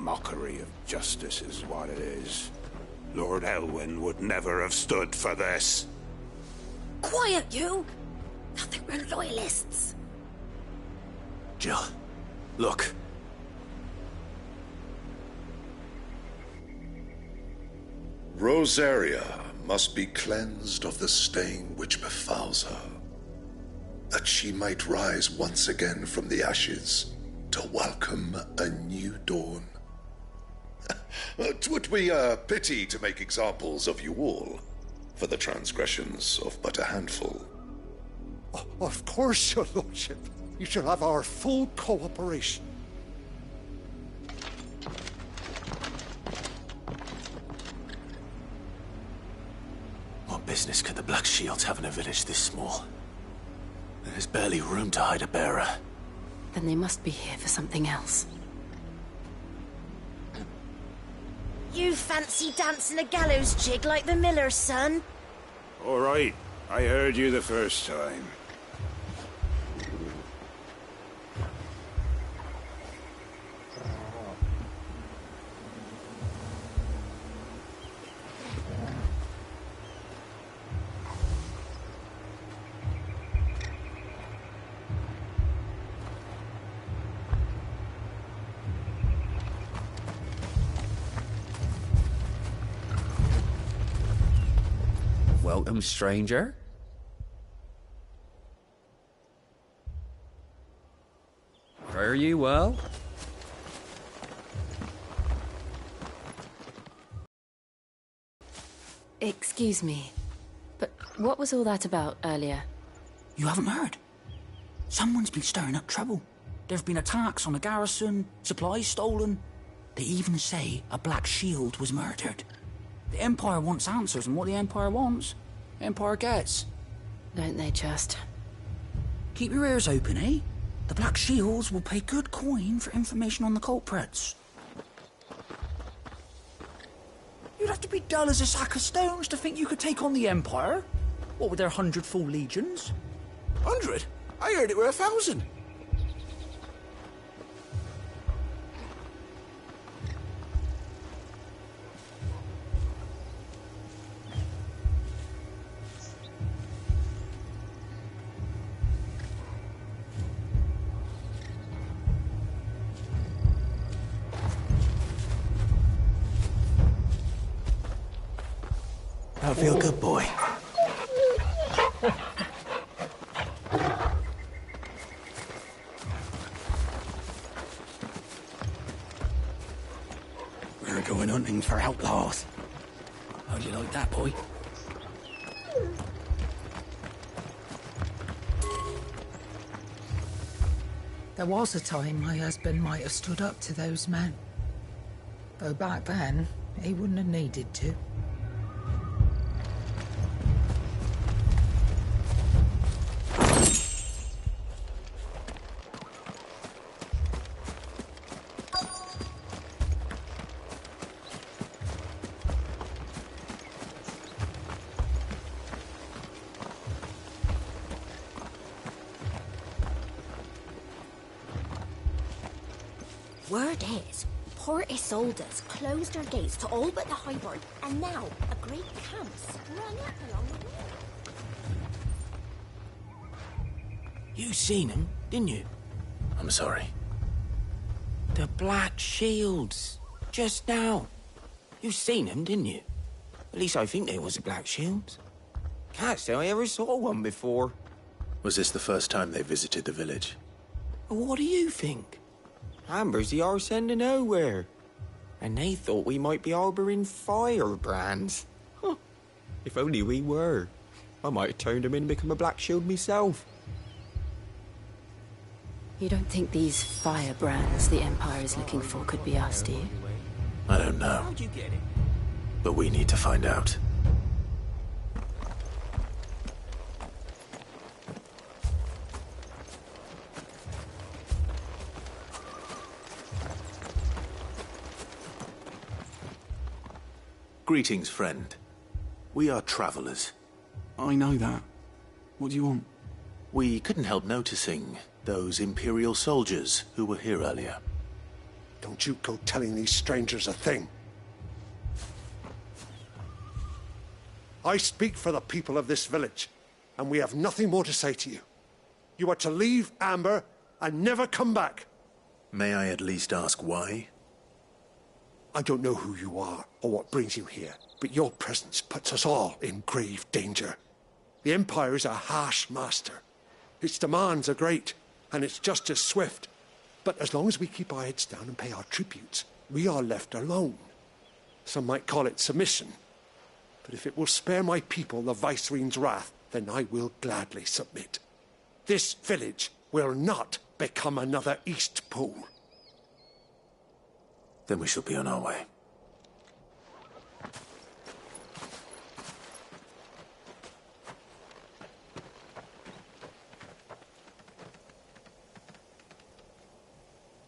mockery of justice is what it is. Lord Elwyn would never have stood for this. Quiet, you! I think we're loyalists. Jill, look. Rosaria must be cleansed of the stain which befouls her, that she might rise once again from the ashes to welcome a new dawn. 'Twould be a pity to make examples of you all, for the transgressions of but a handful. Of course, your lordship. You shall have our full cooperation. What business could the Black Shields have in a village this small? There's barely room to hide a bearer. Then they must be here for something else. You fancy dancing a gallows jig like the miller's son? All right, I heard you the first time. Welcome, stranger. Fare you well? Excuse me, but what was all that about earlier? You haven't heard? Someone's been stirring up trouble. There have been attacks on the garrison, supplies stolen. They even say a Black Shield was murdered. The Empire wants answers, and what the Empire wants, the Empire gets. Don't they just? Keep your ears open, eh? The Black Shields will pay good coin for information on the culprits. You'd have to be dull as a sack of stones to think you could take on the Empire. What with their 100 full legions? 100? I heard it were 1,000. I feel good, boy. We're going hunting for outlaws. How'd you like that, boy? There was a time my husband might have stood up to those men. Though back then, he wouldn't have needed to. Word is, Port Isolde's closed her gates to all but the Highborn, and now a great camp sprung up along the way. You seen him, didn't you? I'm sorry. The Black Shields. Just now. You seen him, didn't you? At least I think there was a Black Shields. Can't say I ever saw one before. Was this the first time they visited the village? What do you think? Amber's the arse end of nowhere. And they thought we might be harbouring firebrands. Huh. If only we were. I might have turned them in and become a Black Shield myself. You don't think these firebrands the Empire is looking for could be us, do you? I don't know. How'd you get it? But we need to find out. Greetings, friend. We are travelers. I know that. What do you want? We couldn't help noticing those Imperial soldiers who were here earlier. Don't you go telling these strangers a thing. I speak for the people of this village, and we have nothing more to say to you. You are to leave Amber and never come back. May I at least ask why? I don't know who you are or what brings you here, but your presence puts us all in grave danger. The Empire is a harsh master. Its demands are great, and its justice swift. But as long as we keep our heads down and pay our tributes, we are left alone. Some might call it submission. But if it will spare my people the Viceroy's wrath, then I will gladly submit. This village will not become another Eastpool. Then we shall be on our way.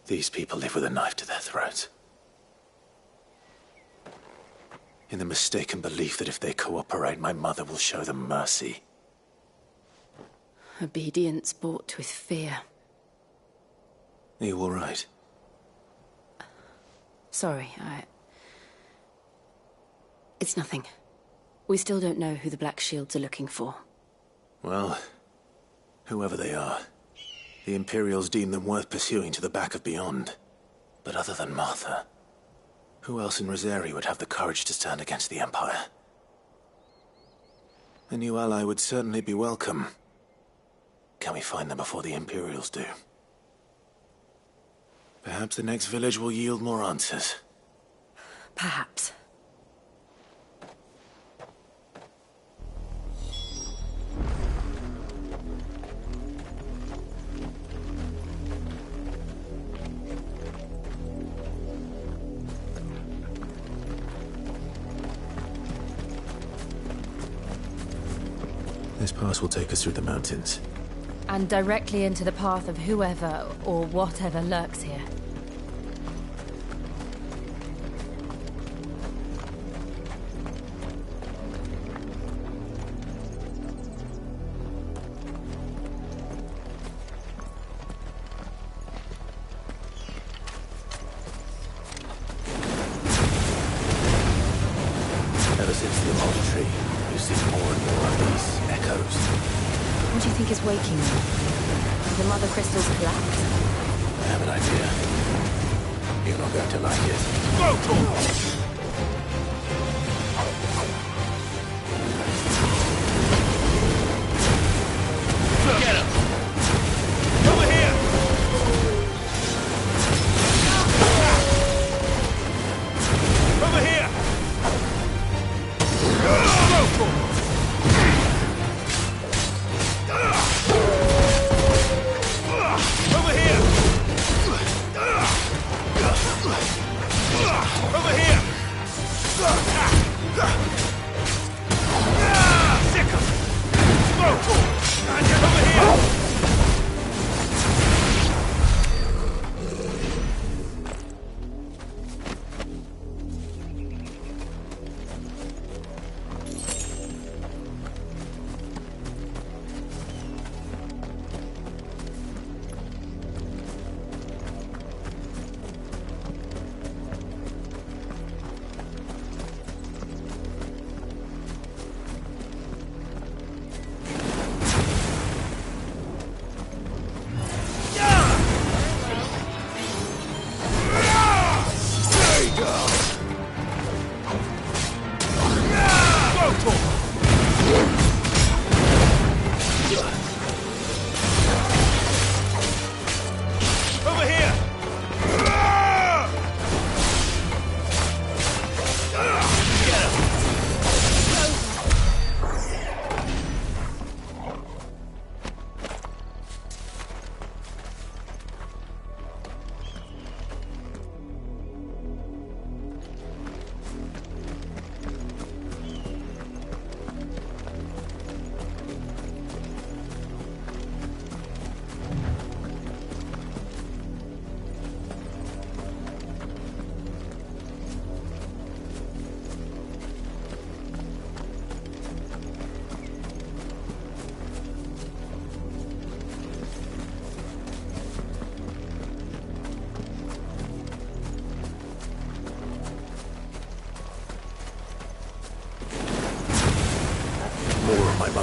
These people live with a knife to their throats. In the mistaken belief that if they cooperate, my mother will show them mercy. Obedience bought with fear. Are you all right? Sorry, It's nothing. We still don't know who the Black Shields are looking for. Well, whoever they are, the Imperials deem them worth pursuing to the back of beyond. But other than Martha, who else in Rosari would have the courage to stand against the Empire? A new ally would certainly be welcome. Can we find them before the Imperials do? Perhaps the next village will yield more answers. Perhaps. This pass will take us through the mountains. And directly into the path of whoever or whatever lurks here. Ever since the Mulch Tree, we've seen more and more of these echoes. What do you think is waking them? The Mother Crystals collapse? I have an idea. You're not going to like it. Get him! Over here! Over here! Over here! Over here!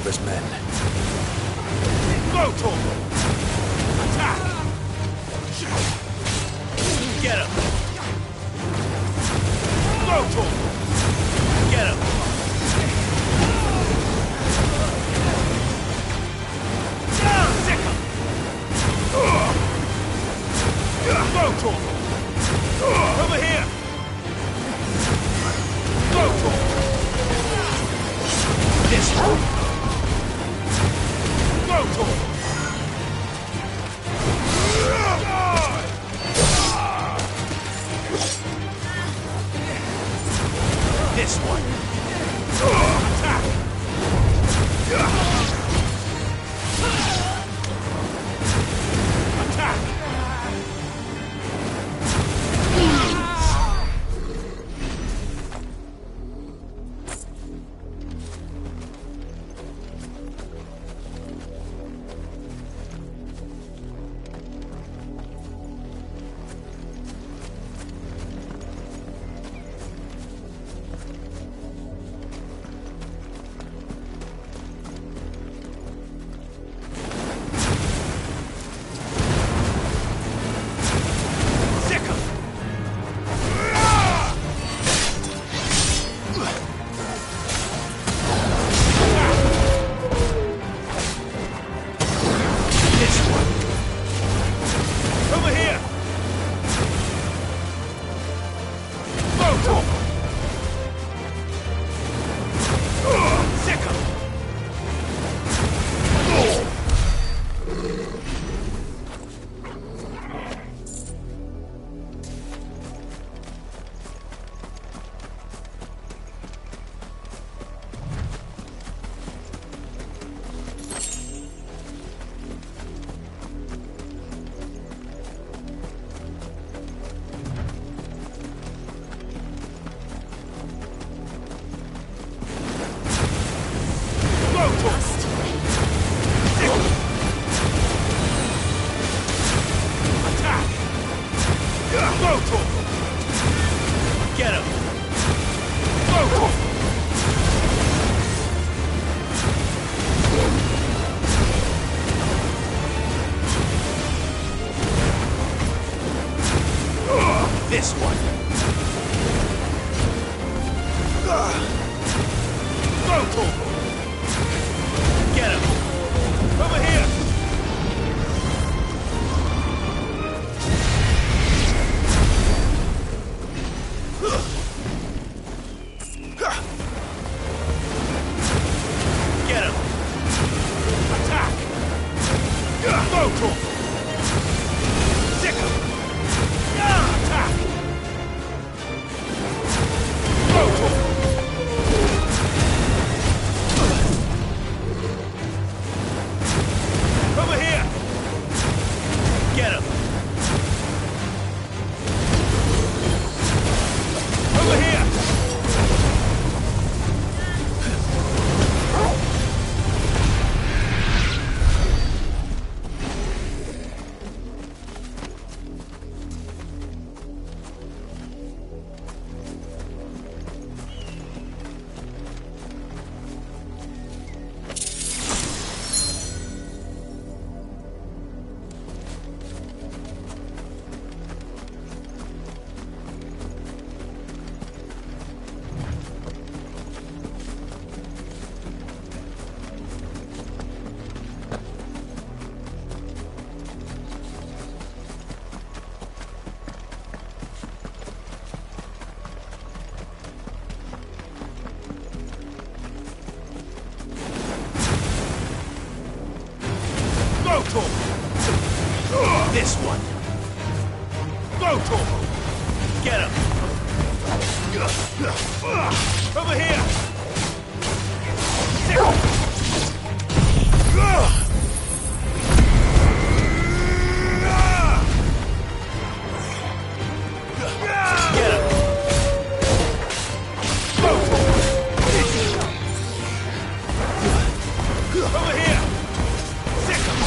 Reaver's men. Go, Torgal! Attack! Get him! Go, Torgal! Get him! Sick him! Go, Torgal! Over here! Go, Torgal! This one! Go, Torgal! This one! Attack! Attack! This one. Go, Torgal! Get him! Over here! Get him! Attack! Go, Torgal! Sick him! Attack! Go, Torgal! Over here! Get him! Over here! Go, Torgal! This one! Go, Torgal! Get him! Over here! Get him! Go, Torgal! Over here! Sick him!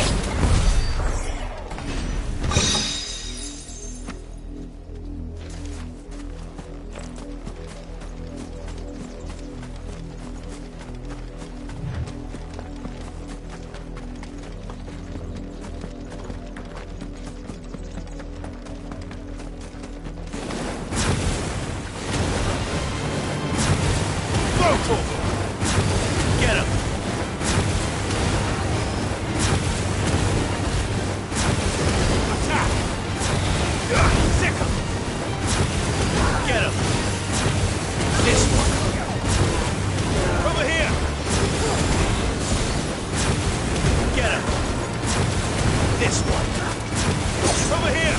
This one. Over here. Get him. This one. Over here.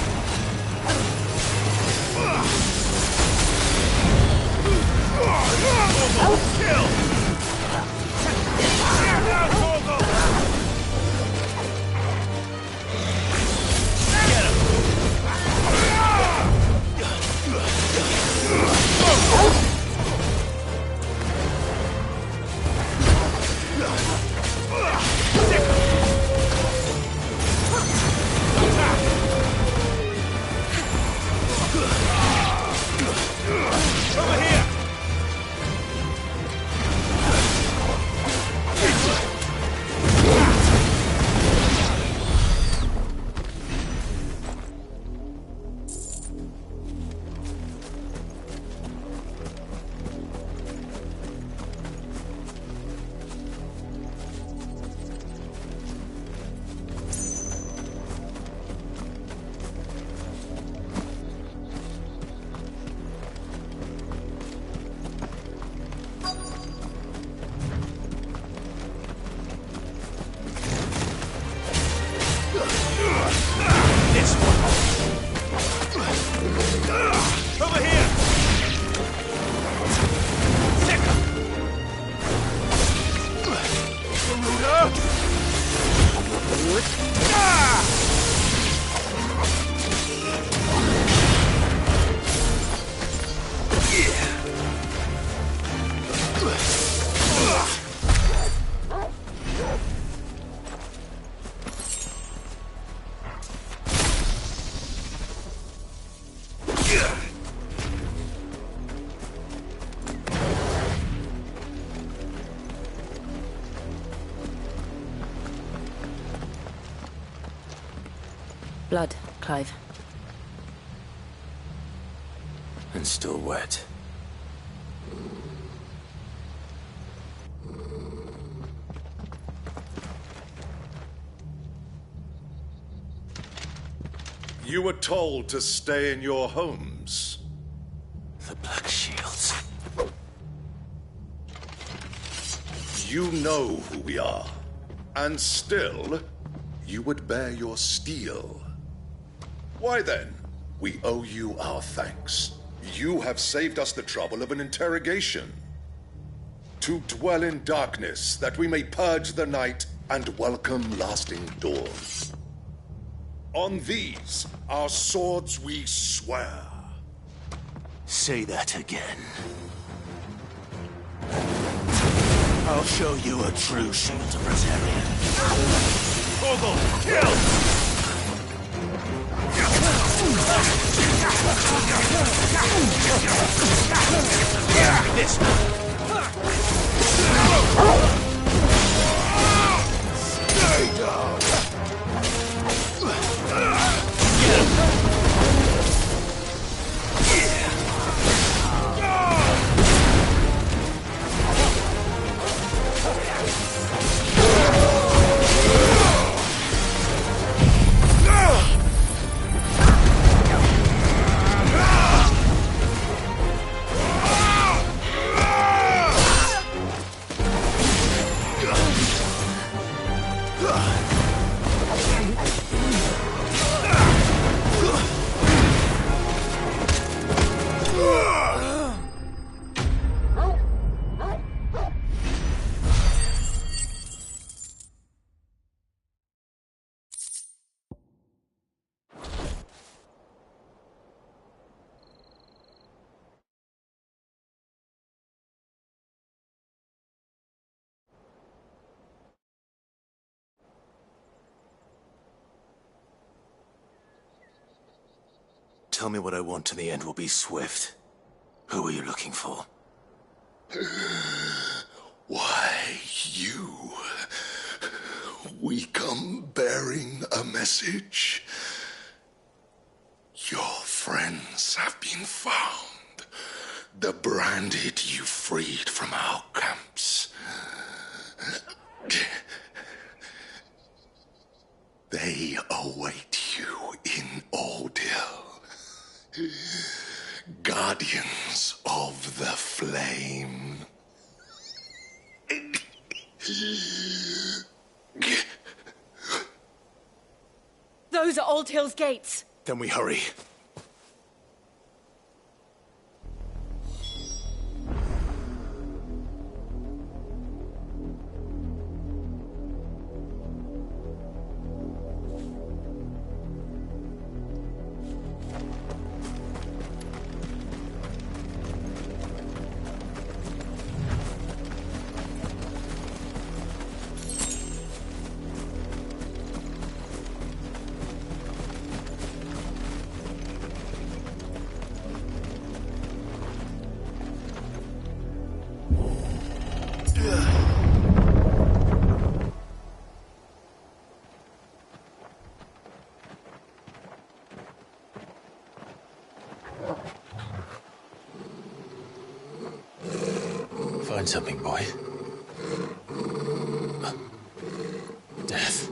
Kill. Now, Torgal. Get him. Over here! This one. Over here. Second. Garuda. Blood, Clive. And still wet. You were told to stay in your homes. The Black Shields. You know who we are. And still, you would bear your steel. Why then, we owe you our thanks. You have saved us the trouble of an interrogation. To dwell in darkness, that we may purge the night and welcome lasting dawn. On these, our swords we swear. Say that again. I'll show you a true shield of Rosarian. Torgal, kill! This one. Stay down! Tell me what I want and the end will be swift. Who are you looking for? Why, you. We come bearing a message. Your friends have been found. The branded you freed from our camps. They await you in Oldhill. Guardians of the Flame. Those are Old Hill's gates. Then we hurry. Find something, boy. Death.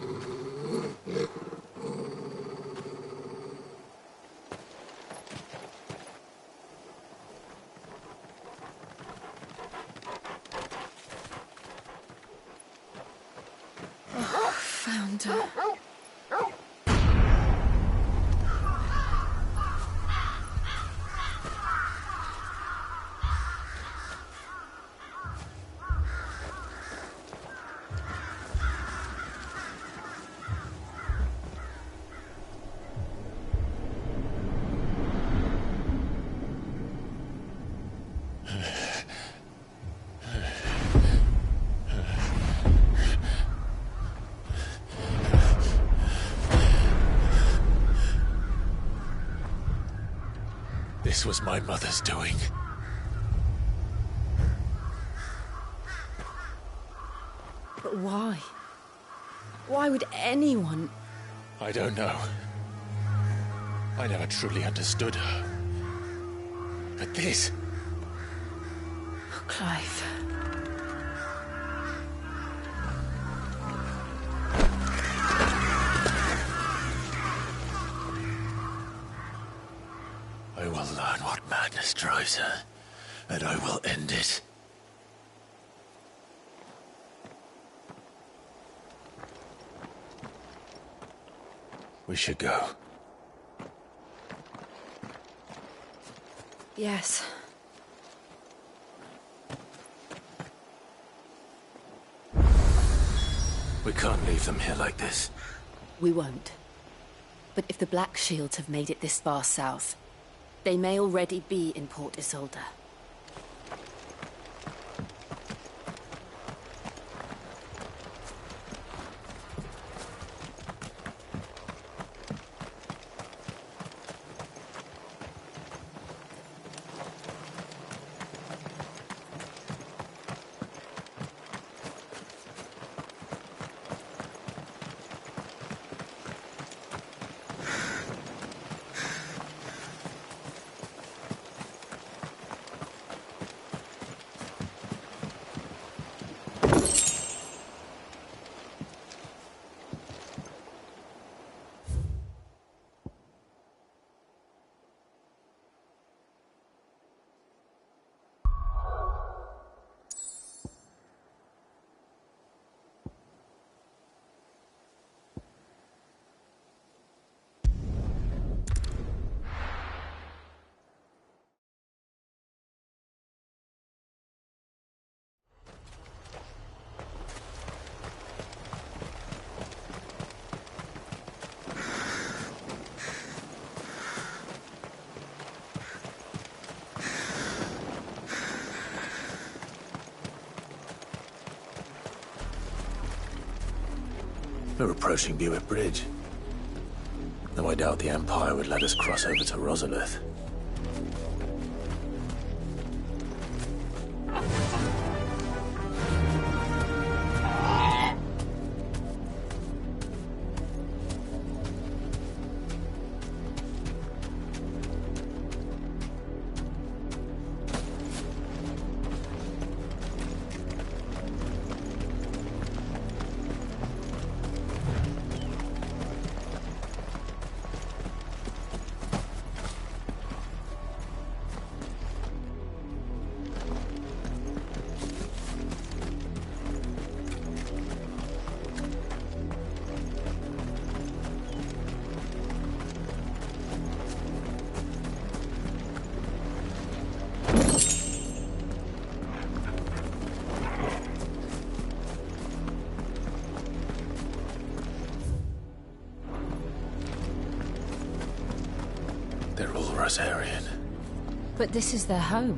Oh, found her. This was my mother's doing. But why? Why would anyone... I don't know. I never truly understood her. But this... Oh, Clive. I will learn what madness drives her, and I will end it. We should go. Yes. We can't leave them here like this. We won't. But if the Black Shields have made it this far south, they may already be in Port Isolde. We're approaching Buick Bridge. Though I doubt the Empire would let us cross over to Rosalith. But this is their home.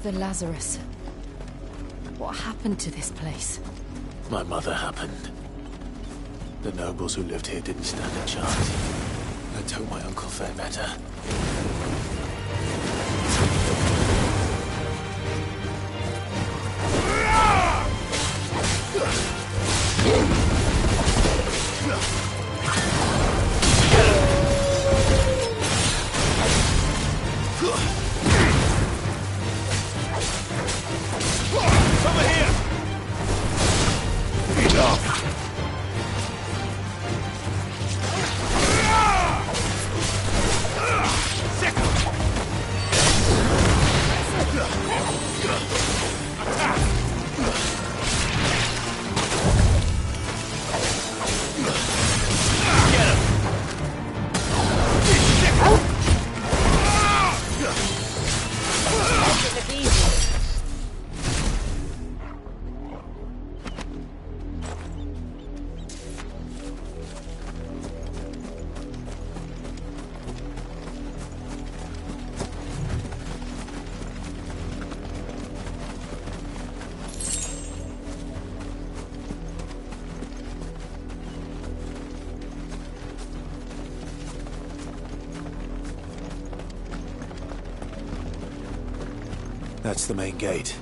The Lazarus. What happened to this place? My mother happened. The nobles who lived here didn't stand a chance. Let's hope my uncle fared better. That's the main gate.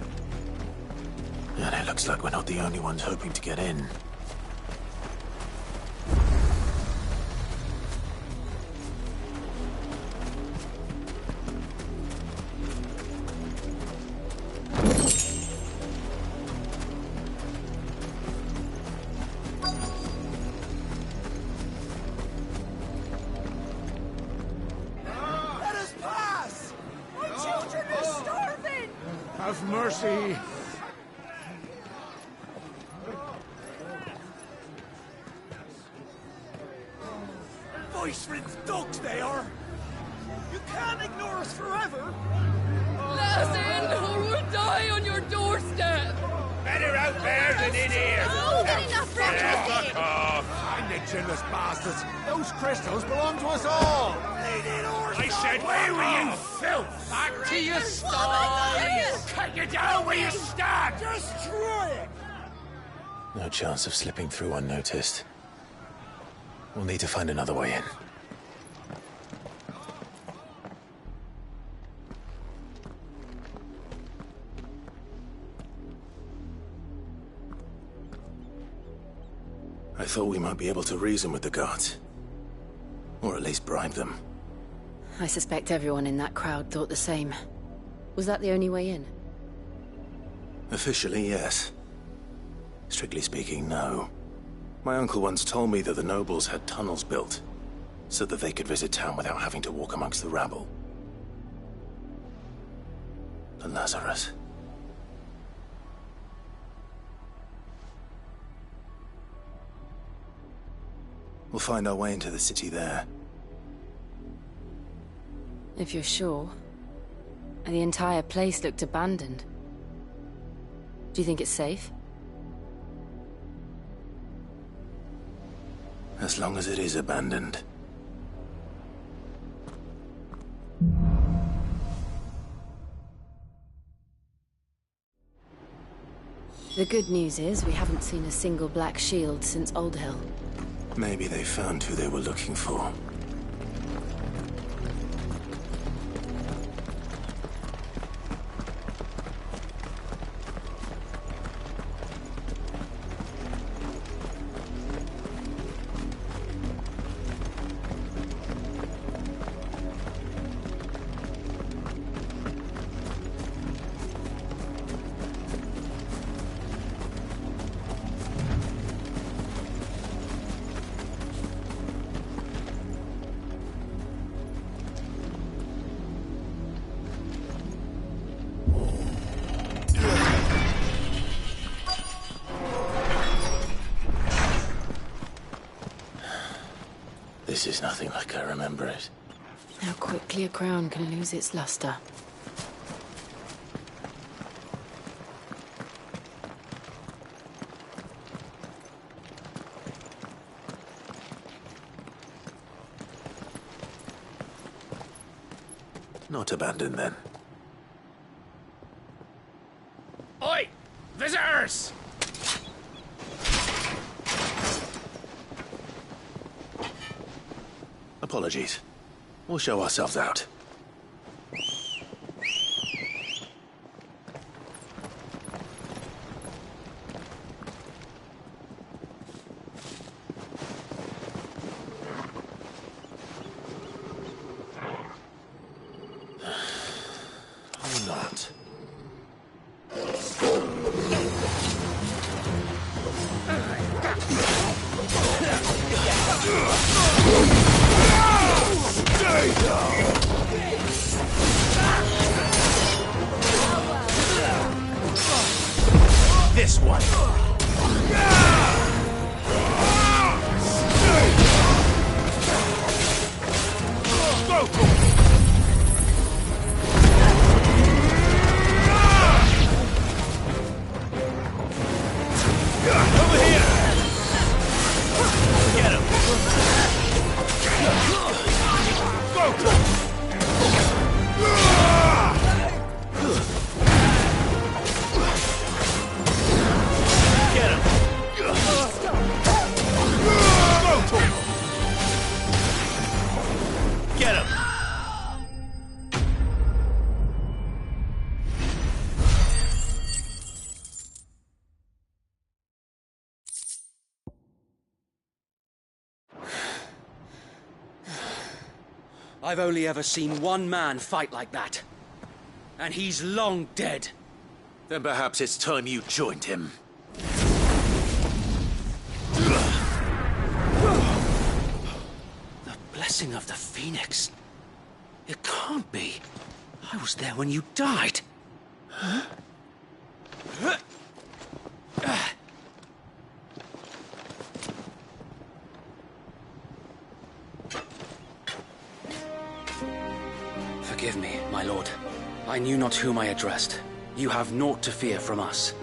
And it looks like we're not the only ones hoping to get in. Let us pass! My children are starving! Have mercy! Voice-rinsed dogs they are! You can't ignore us forever! Let us in, or we'll die on your doorstep! Better out there than in here! Oh, get enough for Fuck off! Find the chinless bastards! Those crystals belong to us all! I said, where were you, filth? Back to your stall! Cut you down where you stand! Destroy it! No chance of slipping through unnoticed. We'll need to find another way in. I thought we might be able to reason with the guards. Or at least bribe them. I suspect everyone in that crowd thought the same. Was that the only way in? Officially, yes. Strictly speaking, no. My uncle once told me that the nobles had tunnels built, so that they could visit town without having to walk amongst the rabble. The Lazarus. We'll find our way into the city there. If you're sure. The entire place looked abandoned. Do you think it's safe? As long as it is abandoned. The good news is we haven't seen a single black shield since Old Hill. Maybe they found who they were looking for. This is nothing like I remember it. How quickly a crown can lose its luster. Not abandoned, then. Oi! Visitors! Apologies. We'll show ourselves out. Or not. This one. Over here. Get him. Go. Get him! I've only ever seen one man fight like that. And he's long dead. Then perhaps it's time you joined him. The blessing of the Phoenix. It can't be. I was there when you died. Huh? Forgive me, my lord. I knew not whom I addressed. You have naught to fear from us.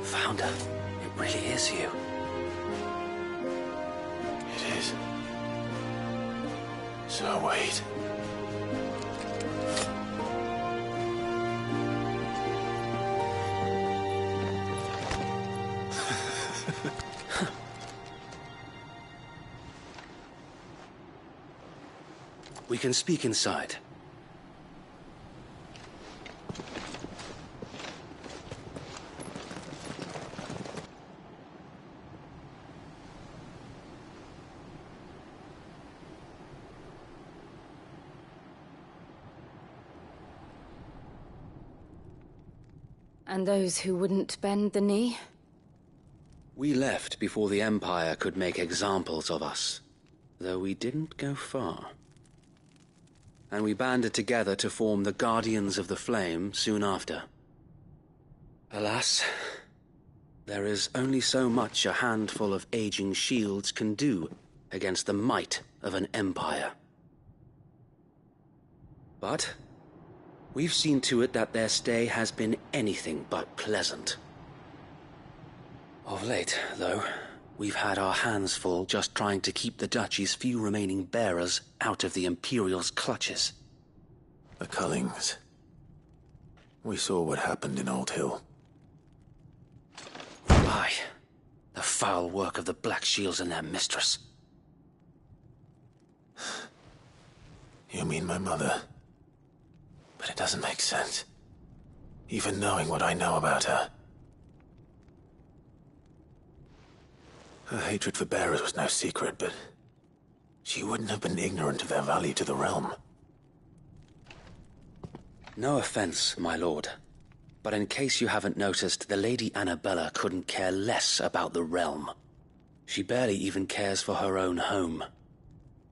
Founder, it really is you. It is. Sir Wade. We can speak inside. And those who wouldn't bend the knee? We left before the Empire could make examples of us, though we didn't go far. And we banded together to form the Guardians of the Flame soon after. Alas, there is only so much a handful of aging shields can do against the might of an empire. But we've seen to it that their stay has been anything but pleasant. Of late, though, we've had our hands full just trying to keep the Duchy's few remaining bearers out of the Imperial's clutches. The Cullings. We saw what happened in Old Hill. Aye. The foul work of the Black Shields and their mistress. You mean my mother? But it doesn't make sense. Even knowing what I know about her. Her hatred for bearers was no secret, but she wouldn't have been ignorant of their value to the realm. No offense, my lord, but in case you haven't noticed, the Lady Annabella couldn't care less about the realm. She barely even cares for her own home.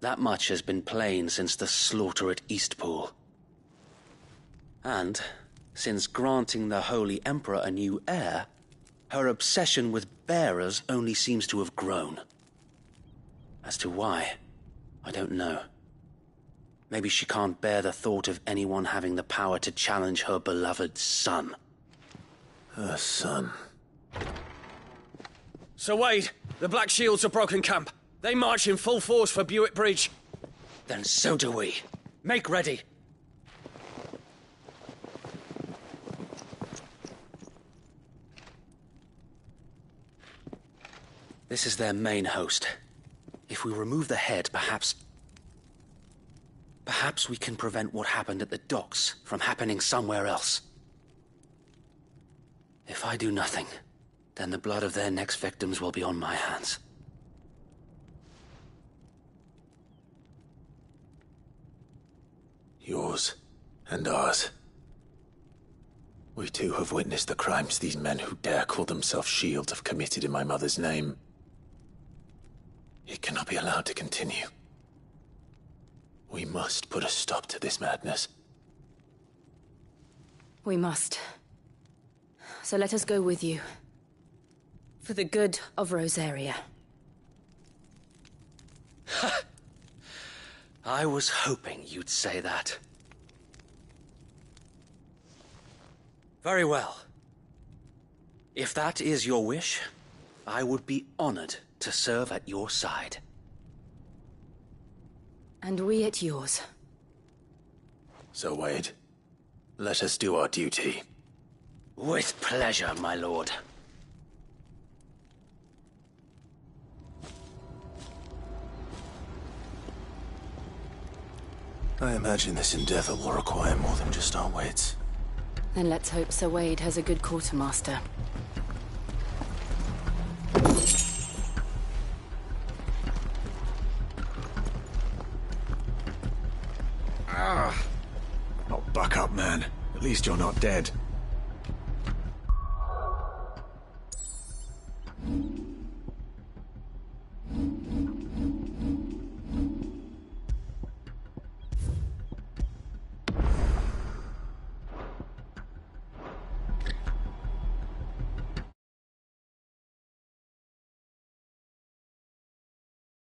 That much has been plain since the slaughter at Eastpool. And, since granting the Holy Emperor a new heir, her obsession with bearers only seems to have grown. As to why, I don't know. Maybe she can't bear the thought of anyone having the power to challenge her beloved son. Her son? Sir Wade, the Black Shields have broken camp. They march in full force for Buick Bridge. Then so do we. Make ready. This is their main host. If we remove the head, perhaps we can prevent what happened at the docks from happening somewhere else. If I do nothing, then the blood of their next victims will be on my hands. Yours and ours. We too have witnessed the crimes these men who dare call themselves shields have committed in my mother's name. It cannot be allowed to continue. We must put a stop to this madness. We must. So let us go with you. For the good of Rosaria. I was hoping you'd say that. Very well. If that is your wish, I would be honored to serve at your side. And we at yours. So, Wade, let us do our duty. With pleasure, my lord. I imagine this endeavor will require more than just our wits. Then let's hope Sir Wade has a good quartermaster. Oh, buck up, man. At least you're not dead.